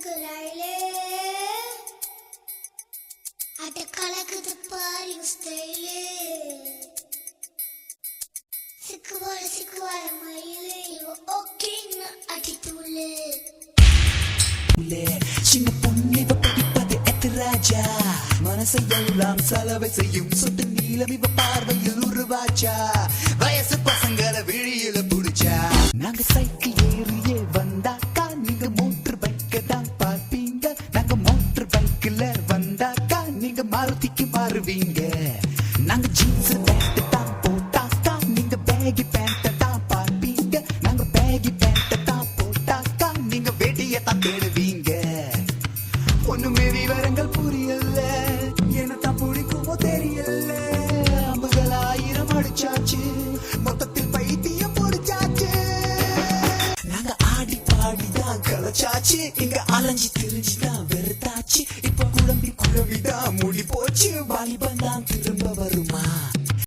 சிக்குறாயிலே அட கலக்குது பாரு ஸ்டைலே சிக்குவார மயிலே ஓகேன்னு அடித்துள்ளே சின்ன பொண்ணு இவ படிப்பது எத்திராஜா மனசையெல்லாம் செலவை செய்யும் சொட்டு நீளம் இவ பார்வையில் உருவாச்சா வயசு பசங்களை விழியில புடிச்சா நாங்க சைக்கிள் ஏறியே வந்தாக்கா நீங்க மோட்டர் பைக்க தான் பார்ப்பீங்க நாங்க மோட்டர் பைக்ல வந்தாக்கா நீங்க மாருதிக்கு மாறுவீங்க நாங்க ஜீன்ஸ் பேண்ட் தான் போட்டாக்கா நீங்க பேகி பேண்ட் தான் பார்ப்பீங்க நாங்க பேகி பேண்ட் தான் போட்டாக்கா நீங்க வேட்டியை தான் தேடுவீங்க ஒண்ணுமே விவரங்கள் புரியல என்னத்தான் பிடிக்குமோ தெரியல 50,000 அடிச்சாச்சு மொத்தத்தில் பைத்தியம் பிடிச்சாச்சு நாங்க ஆடி பாடிதான் கலைச்சாச்சு இங்க அலைஞ்சி திரிஞ்சுதான் வெறுத்தாச்சு இப்ப குழம்பி குழவிதான் மூடி போச்சு வாலிபந்தான் திரும்ப வருமா